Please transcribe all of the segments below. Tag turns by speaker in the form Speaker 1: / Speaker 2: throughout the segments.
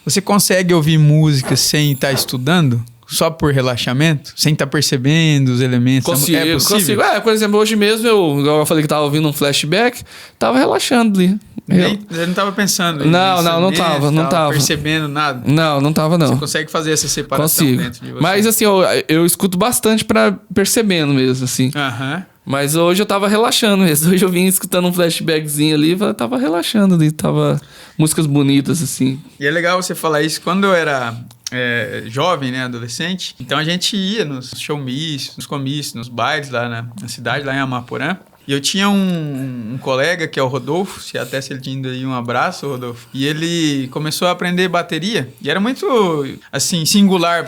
Speaker 1: Você consegue ouvir música sem estar estudando? Só por relaxamento? Sem estar percebendo os elementos?
Speaker 2: Consigo,
Speaker 1: é possível?
Speaker 2: consigo. Por exemplo, hoje mesmo, eu falei que tava ouvindo um flashback, tava relaxando ali.
Speaker 1: Eu não tava pensando
Speaker 2: Não tava.
Speaker 1: Percebendo nada?
Speaker 2: Não tava não.
Speaker 1: Você consegue fazer essa separação
Speaker 2: Consigo.
Speaker 1: dentro de você?
Speaker 2: Mas assim, eu escuto bastante pra percebendo mesmo, assim.
Speaker 1: Aham.
Speaker 2: Mas hoje eu tava relaxando mesmo. Hoje eu vim escutando um flashbackzinho ali, eu tava relaxando ali, tava músicas bonitas, assim.
Speaker 1: E é legal você falar isso. Quando eu era jovem, né, adolescente, então a gente ia nos showmícios, nos comícios, nos bailes lá na cidade, lá em Amaporã. E eu tinha um colega, que é o Rodolfo, até se ele tinha indo aí, um abraço, Rodolfo. E ele começou a aprender bateria. E era muito, assim, singular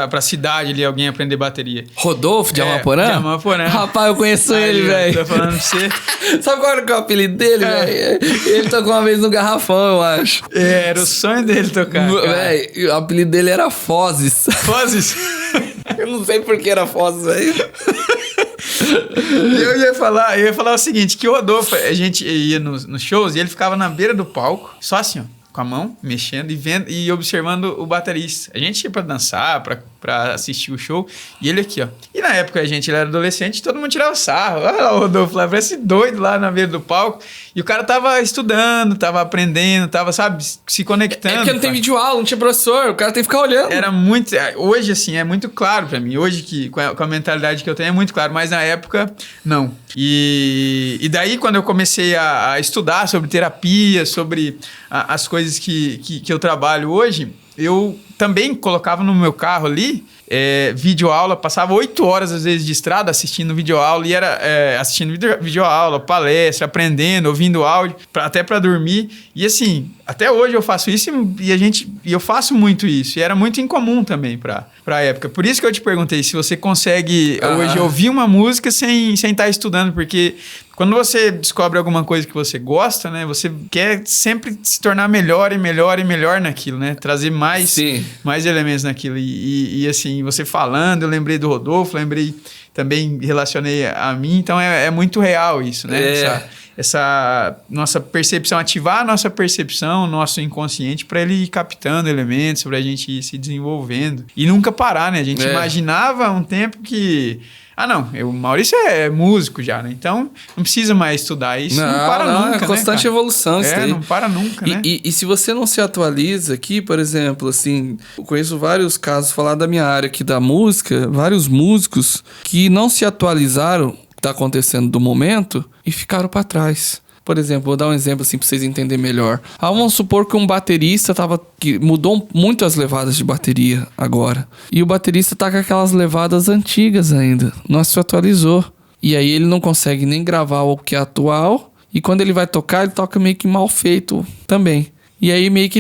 Speaker 1: pra cidade ali, alguém aprender bateria.
Speaker 2: Rodolfo de Amaporã?
Speaker 1: De Amaporã.
Speaker 2: Rapaz, eu conheço ele, velho.
Speaker 1: Tô falando pra você.
Speaker 2: Sabe qual era o apelido dele, velho? Ele tocou uma vez no Garrafão, eu acho.
Speaker 1: Era o sonho dele tocar,
Speaker 2: velho, o apelido dele era Fozes.
Speaker 1: Fozes?
Speaker 2: Eu não sei por que era Fozes, velho.
Speaker 1: Eu ia falar o seguinte, que o Rodolfo, a gente ia nos shows e ele ficava na beira do palco, só assim, ó, com a mão, mexendo e vendo e observando o baterista. A gente ia pra dançar, pra assistir o show, e ele aqui, ó. E na época ele era adolescente, todo mundo tirava sarro. Olha lá o Rodolfo lá, parece doido lá na beira do palco. E o cara tava estudando, tava aprendendo, tava, sabe, se conectando.
Speaker 2: É porque não tem videoaula, não tinha professor, o cara tem que ficar olhando.
Speaker 1: Era muito... Hoje, assim, é muito claro pra mim. Hoje, com a mentalidade que eu tenho, é muito claro. Mas na época, não. E daí, quando eu comecei a estudar sobre terapia, sobre as coisas que eu trabalho hoje, eu também colocava no meu carro ali videoaula, passava 8 horas às vezes de estrada assistindo videoaula e era assistindo videoaula, palestra, aprendendo, ouvindo áudio, até para dormir. E assim, até hoje eu faço isso e eu faço muito isso. E era muito incomum também pra época. Por isso que eu te perguntei se você consegue hoje ouvir uma música sem estar estudando, porque quando você descobre alguma coisa que você gosta, né? Você quer sempre se tornar melhor e melhor e melhor naquilo, né? Trazer mais elementos naquilo. E assim, você falando, eu lembrei do Rodolfo, também relacionei a mim. Então é muito real isso, né? Essa nossa percepção, ativar a nossa percepção, nosso inconsciente para ele ir captando elementos, para a gente ir se desenvolvendo. E nunca parar, né? A gente imaginava um tempo que... o Maurício é músico já, né? Então, não precisa mais estudar isso. Não para nunca,
Speaker 2: é constante evolução isso aí.
Speaker 1: Não para nunca, né?
Speaker 2: E se você não se atualiza aqui, por exemplo, assim... Eu conheço vários casos, falar da minha área aqui da música, vários músicos que não se atualizaram, que tá acontecendo do momento, e ficaram para trás. Por exemplo, vou dar um exemplo assim pra vocês entenderem melhor. Vamos supor que um baterista que mudou muito as levadas de bateria agora. E o baterista tá com aquelas levadas antigas ainda. Não se atualizou. E aí ele não consegue nem gravar o que é atual. E quando ele vai tocar, ele toca meio que mal feito também. E aí meio que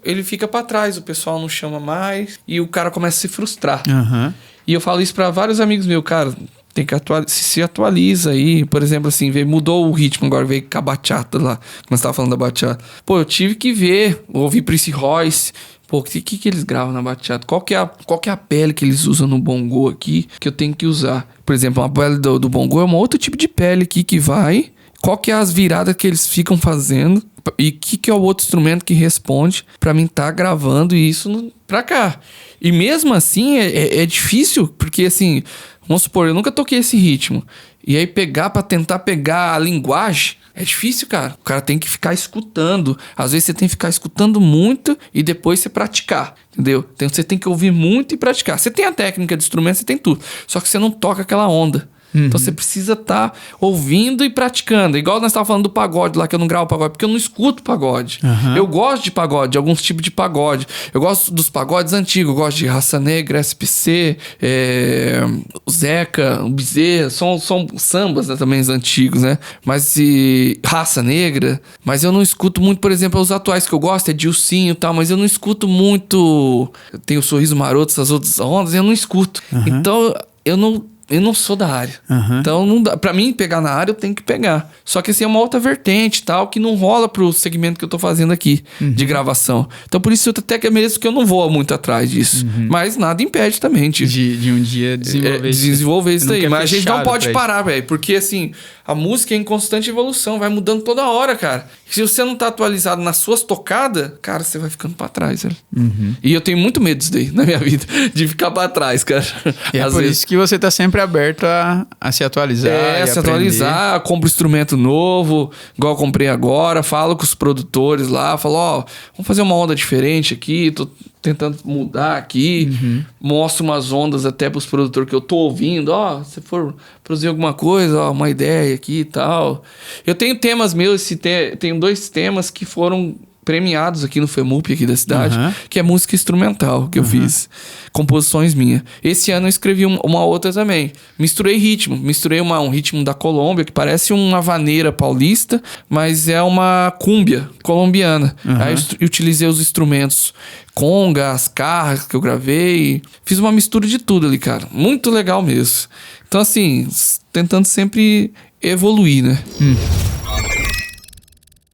Speaker 2: ele fica pra trás. O pessoal não chama mais. E o cara começa a se frustrar.
Speaker 1: Uhum.
Speaker 2: E eu falo isso pra vários amigos meus, cara... Tem que se atualiza aí. Por exemplo, assim, mudou o ritmo agora, veio com a bachata lá. Como você tava falando da bachata. Pô, eu tive que ouvir Prince Royce. Pô, o que eles gravam na bachata? Qual que é a pele que eles usam no bongo aqui que eu tenho que usar? Por exemplo, a pele do bongo é um outro tipo de pele aqui que vai. Qual que é as viradas que eles ficam fazendo? E que é o outro instrumento que responde pra mim tá gravando isso pra cá. E mesmo assim é difícil, porque assim... Vamos supor, eu nunca toquei esse ritmo. E aí pra tentar pegar a linguagem, é difícil, cara. O cara tem que ficar escutando. Às vezes você tem que ficar escutando muito e depois você praticar, entendeu? Então você tem que ouvir muito e praticar. Você tem a técnica de instrumento, você tem tudo. Só que você não toca aquela onda. Então você precisa estar ouvindo e praticando. Igual nós estávamos falando do pagode lá, que eu não gravo pagode, porque eu não escuto pagode. Eu gosto de pagode, de alguns tipos de pagode. Eu gosto dos pagodes antigos. Eu gosto de Raça Negra, SPC, o Zeca, o Bezerra. São sambas, né, também antigos, né? Mas Raça Negra. Mas eu não escuto muito, por exemplo, os atuais que eu gosto, é Dilcinho e tal. Mas eu não escuto muito... Tem o Sorriso Maroto, essas outras ondas, eu não escuto. Então, eu não sou da área. Então, não dá. Pra mim, pegar na área, eu tenho que pegar. Só que assim, é uma outra vertente tal, que não rola pro segmento que eu tô fazendo aqui, de gravação. Então, por isso, até que é mesmo que eu não vou muito atrás disso. Mas nada impede também de
Speaker 1: um dia desenvolver
Speaker 2: isso daí. Mas a gente não pode parar, velho. Porque assim, A música é em constante evolução, vai mudando toda hora, cara. Se você não tá atualizado nas suas tocadas, cara, você vai ficando pra trás, velho. E eu tenho muito medo disso daí na minha vida, de ficar pra trás, cara.
Speaker 1: E é por isso que você tá sempre aberto a se atualizar.
Speaker 2: Se atualizar, compro instrumento novo, igual eu comprei agora, falo com os produtores lá, falo, vamos fazer uma onda diferente aqui, tô tentando mudar aqui, mostro umas ondas até pros produtores que eu tô ouvindo, se for produzir alguma coisa, uma ideia aqui e tal. Eu tenho temas meus, tenho 2 temas que foram premiados aqui no FEMUP, aqui da cidade, que é música instrumental que eu fiz, composições minhas. Esse ano eu escrevi uma outra também. Misturei um ritmo da Colômbia, que parece uma vaneira paulista, mas é uma cúmbia colombiana. Aí eu utilizei os instrumentos conga, as carras que eu gravei, fiz uma mistura de tudo ali, cara. Muito legal mesmo. Então, assim, tentando sempre evoluir, né?